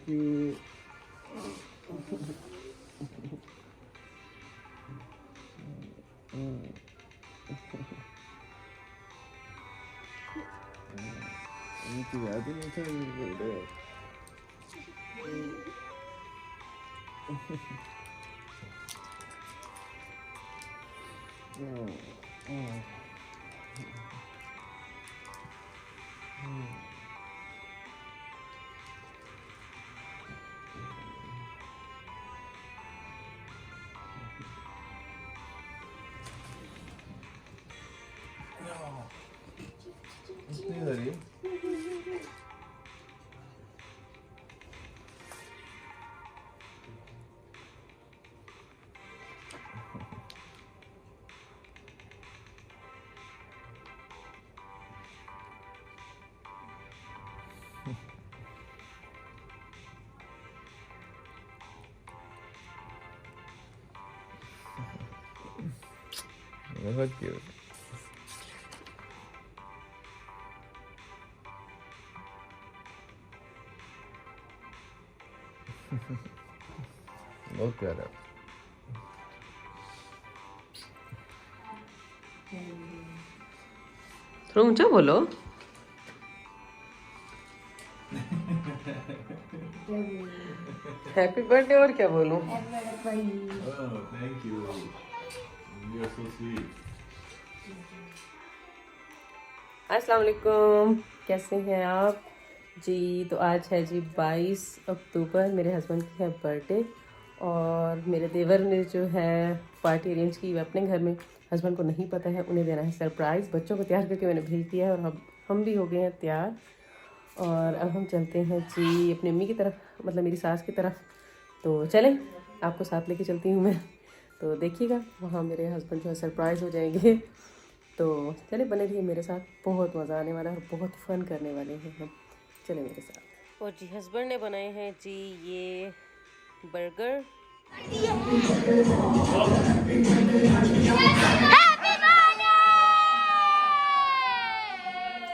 you. मुझे याद ही नहीं था ये बर्थडे है। बहुत क्यूट। बहुत प्यारा। थोड़ा ऊंचा बोलो। हैप्पी बर्थडे और क्या बोलूं। Thank you, you are so sweet. अस्सलाम वालेकुम, कैसे हैं आप जी। तो आज है जी 22 अक्टूबर, मेरे हस्बैंड की है बर्थडे और मेरे देवर ने जो है पार्टी अरेंज की अपने घर में। हस्बैंड को नहीं पता है, उन्हें देना है सरप्राइज़। बच्चों को तैयार करके मैंने भेज दिया है और हम भी हो गए हैं तैयार। और अब हम चलते हैं जी अपनी अम्मी की तरफ, मतलब मेरी सास की तरफ। तो चलें, आपको साथ लेके चलती हूँ मैं। तो देखिएगा वहाँ मेरे हस्बैंड जो है सरप्राइज़ हो जाएंगे। तो चले बने रहिए मेरे साथ, बहुत मज़ा आने वाला है और बहुत फन करने वाले हैं हम। चले मेरे साथ। और जी हस्बैंड ने बनाए हैं जी ये बर्गर।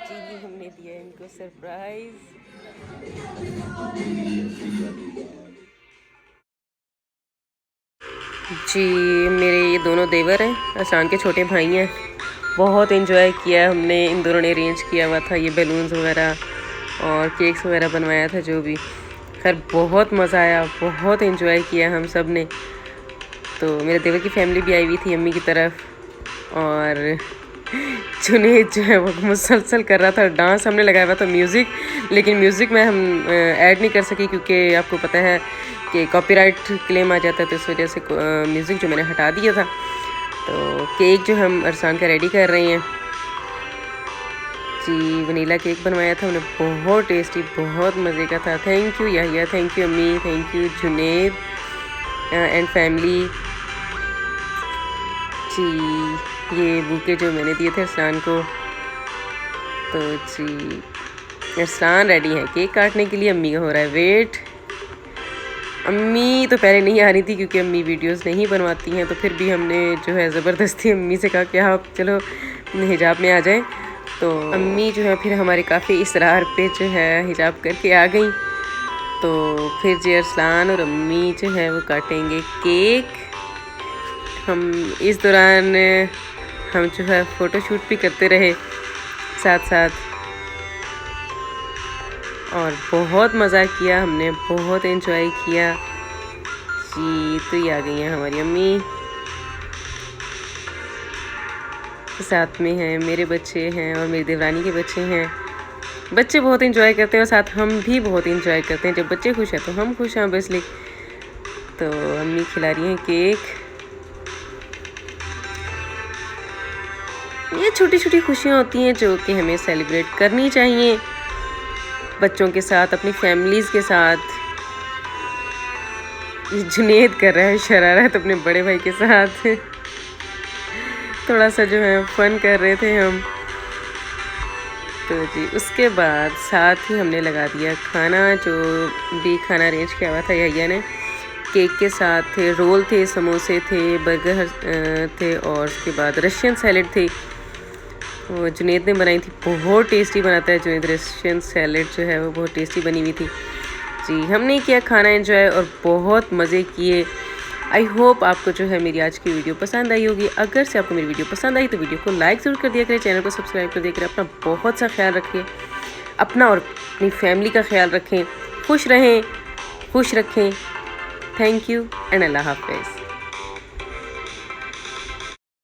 जी ये हमने दिया इनको सरप्राइज़। जी मेरे ये दोनों देवर हैं, असान के छोटे भाई हैं। बहुत एंजॉय किया हमने, इन दोनों ने अरेंज किया हुआ था ये बैलून्स वगैरह और केक्स वगैरह बनवाया था जो भी। खैर बहुत मज़ा आया, बहुत एंजॉय किया हम सब ने। तो मेरे देवर की फैमिली भी आई हुई थी अम्मी की तरफ। और जुनैद जो है वो मुसलसल कर रहा था डांस, हमने लगाया हुआ था म्यूज़िक, लेकिन म्यूज़िक में हम ऐड नहीं कर सके क्योंकि आपको पता है कि कॉपीराइट क्लेम आ जाता है। तो इस वजह से म्यूज़िक जो मैंने हटा दिया था। तो केक जो हम अरसान का रेडी कर रहे हैं जी, वनीला केक बनवाया था हमने, बहुत टेस्टी, बहुत मज़े का था। Thank you Yahiya, thank you अम्मी, thank you Junaid and family ji. ये बुके जो मैंने दिए थे अरसान को। तो जी अरसान रेडी है केक काटने के लिए, अम्मी का हो रहा है वेट। अम्मी तो पहले नहीं आ रही थी क्योंकि अम्मी वीडियोस नहीं बनवाती हैं, तो फिर भी हमने जो है ज़बरदस्ती अम्मी से कहा कि आप चलो हिजाब में आ जाएं। तो अम्मी जो है फिर हमारे काफ़ी इसरार पे जो है हिजाब करके आ गई। तो फिर जी अरसान और अम्मी जो है वो काटेंगे केक। हम इस दौरान हम जो है फ़ोटोशूट भी करते रहे साथ साथ और बहुत मज़ा किया हमने, बहुत एंजॉय किया जी। तो ये आ गई हैं हमारी अम्मी, साथ में हैं मेरे बच्चे हैं और मेरी देवरानी के बच्चे हैं। बच्चे बहुत एंजॉय करते हैं और साथ हम भी बहुत एंजॉय करते हैं। जब बच्चे खुश हैं तो हम खुश हैं ऑब्वियसली। तो अम्मी खिला रही हैं केक। ये छोटी छोटी खुशियाँ होती हैं जो कि हमें सेलिब्रेट करनी चाहिए बच्चों के साथ, अपनी फैमिलीज़ के साथ। ये जुनैद कर रहा है शरारत अपने बड़े भाई के साथ। थोड़ा सा जो है फन कर रहे थे हम। तो जी उसके बाद साथ ही हमने लगा दिया खाना, जो भी खाना अरेंज किया हुआ था यहिया ने। केक के साथ थे रोल, थे समोसे थे, बर्गर थे और उसके बाद रशियन सैलेड थे। वो जुनैद ने बनाई थी, बहुत टेस्टी बनाता है जुनैद। रशियन सैलेड जो है वो बहुत टेस्टी बनी हुई थी जी हमने किया खाना एंजॉय और बहुत मज़े किए। आई होप आपको जो है मेरी आज की वीडियो पसंद आई होगी। अगर से आपको मेरी वीडियो पसंद आई तो वीडियो को लाइक ज़रूर कर दिया करें, चैनल को सब्सक्राइब कर दिया करें। अपना बहुत सा ख्याल रखिए, अपना और अपनी फैमिली का ख्याल रखें, खुश रहें, खुश रखें। थैंक यू एंड अल्लाह हाफ़िज़।